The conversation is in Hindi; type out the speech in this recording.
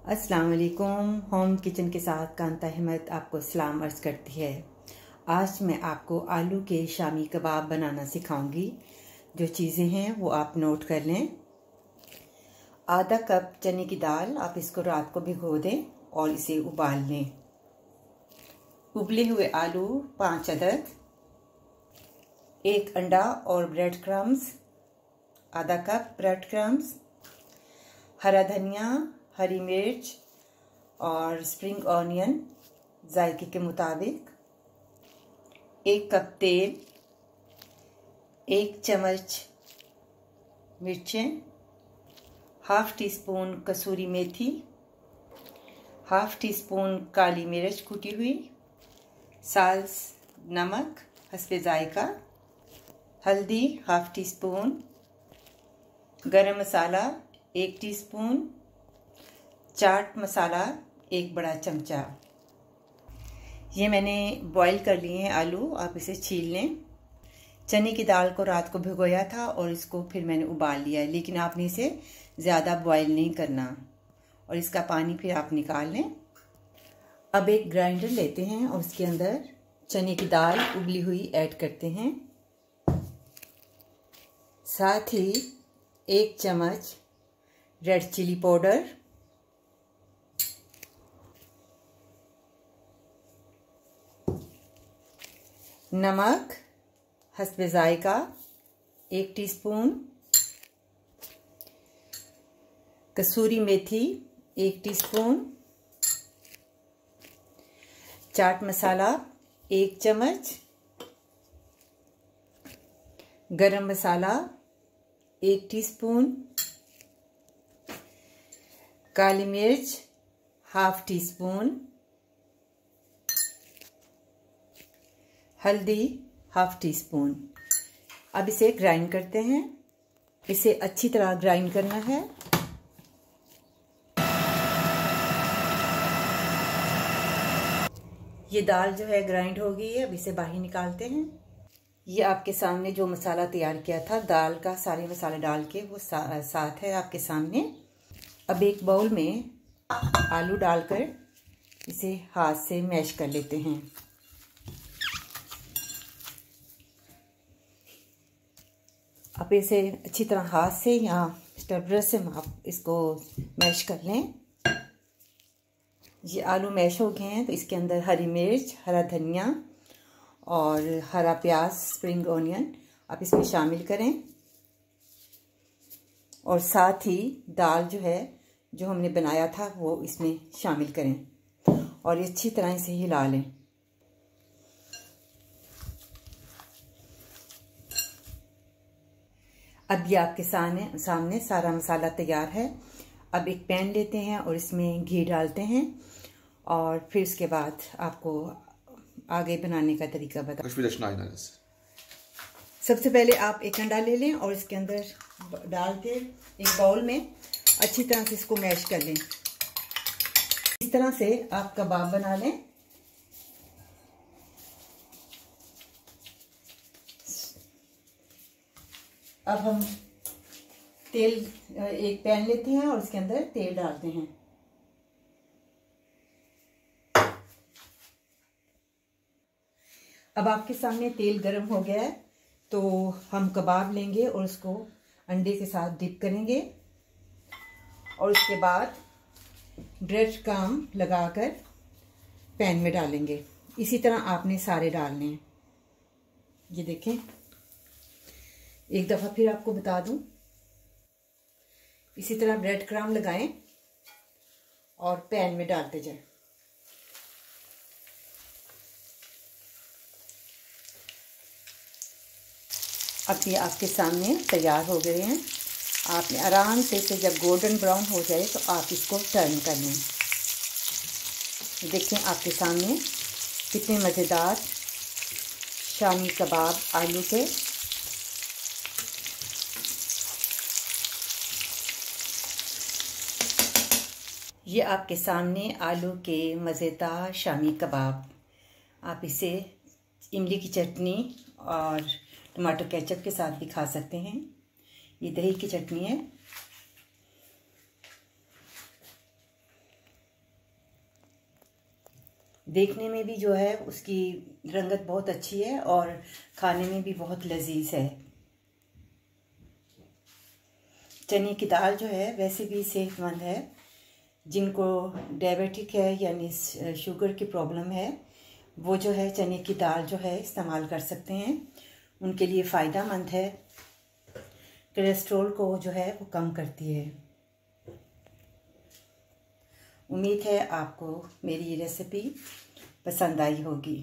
अस्सलाम वालेकुम। होम किचन के साथ कांता अहमद आपको सलाम अर्ज़ करती है। आज मैं आपको आलू के शामी कबाब बनाना सिखाऊंगी। जो चीज़ें हैं वो आप नोट कर लें। आधा कप चने की दाल, आप इसको रात को भिगो दें और इसे उबाल लें। उबले हुए आलू 5 अदद, 1 अंडा और ब्रेड क्रम्स, आधा कप ब्रेड क्रम्स, हरा धनिया, हरी मिर्च और स्प्रिंग ऑनियन जायके के मुताबिक, 1 कप तेल, 1 चम्मच मिर्चें, हाफ टी स्पून कसूरी मेथी, हाफ टी स्पून काली मिर्च कुटी हुई, साल्स नमक हस्बे जायका, हल्दी हाफ टी स्पून, गरम मसाला 1 टीस्पून, चाट मसाला 1 बड़ा चमचा। ये मैंने बॉईल कर लिए हैं आलू, आप इसे छील लें। चने की दाल को रात को भिगोया था और इसको फिर मैंने उबाल लिया है, लेकिन आपने इसे ज़्यादा बॉईल नहीं करना और इसका पानी फिर आप निकाल लें। अब एक ग्राइंडर लेते हैं और उसके अंदर चने की दाल उबली हुई ऐड करते हैं, साथ ही 1 चम्मच रेड चिली पाउडर, नमक हस्बे जायका 1 टीस्पून, कसूरी मेथी 1 टीस्पून, चाट मसाला 1 चम्मच, गरम मसाला 1 टीस्पून, काली मिर्च हाफ टी स्पून, हल्दी हाफ टी स्पून। अब इसे ग्राइंड करते हैं। इसे अच्छी तरह ग्राइंड करना है। ये दाल जो है ग्राइंड हो गई है। अब इसे बाहर निकालते हैं। ये आपके सामने जो मसाला तैयार किया था दाल का, सारे मसाले डाल के वो साथ है आपके सामने। अब एक बाउल में आलू डालकर इसे हाथ से मैश कर लेते हैं। आप इसे अच्छी तरह हाथ से या स्टैपलर से आप इसको मैश कर लें। ये आलू मैश हो गए हैं तो इसके अंदर हरी मिर्च, हरा धनिया और हरा प्याज स्प्रिंग ऑनियन आप इसमें शामिल करें और साथ ही दाल जो है जो हमने बनाया था वो इसमें शामिल करें और अच्छी तरह इसे हिला लें। अब ये आपके सामने सारा मसाला तैयार है। अब एक पैन लेते हैं और इसमें घी डालते हैं और फिर उसके बाद आपको आगे बनाने का तरीका बता। सबसे पहले आप 1 अंडा ले लें और इसके अंदर डाल के एक बाउल में अच्छी तरह से इसको मैश कर लें। इस तरह से आप कबाब बना लें। अब हम एक पैन लेते हैं और इसके अंदर तेल डालते हैं। अब आपके सामने तेल गर्म हो गया है तो हम कबाब लेंगे और उसको अंडे के साथ डिप करेंगे और उसके बाद ब्रेड क्रम्ब लगाकर पैन में डालेंगे। इसी तरह आपने सारे डालने हैं। ये देखें, एक दफ़ा फिर आपको बता दूं, इसी तरह ब्रेड क्रम्ब लगाएं और पैन में डालते जाएं। अब ये आपके सामने तैयार हो गए हैं। आपने आराम से इसे जब गोल्डन ब्राउन हो जाए तो आप इसको टर्न कर लें। देखें आपके सामने कितने मज़ेदार शामी कबाब आलू के। ये आपके सामने आलू के मज़ेदार शामी कबाब। आप इसे इमली की चटनी और टमाटो केचप के साथ भी खा सकते हैं। ये दही की चटनी है। देखने में भी जो है उसकी रंगत बहुत अच्छी है और खाने में भी बहुत लजीज है। चने की दाल जो है वैसे भी सेहतमंद है। जिनको डायबिटिक है यानी शुगर की प्रॉब्लम है वो जो है चने की दाल जो है इस्तेमाल कर सकते हैं, उनके लिए फ़ायदेमंद है। कोलेस्ट्रॉल को जो है वो कम करती है। उम्मीद है आपको मेरी ये रेसिपी पसंद आई होगी।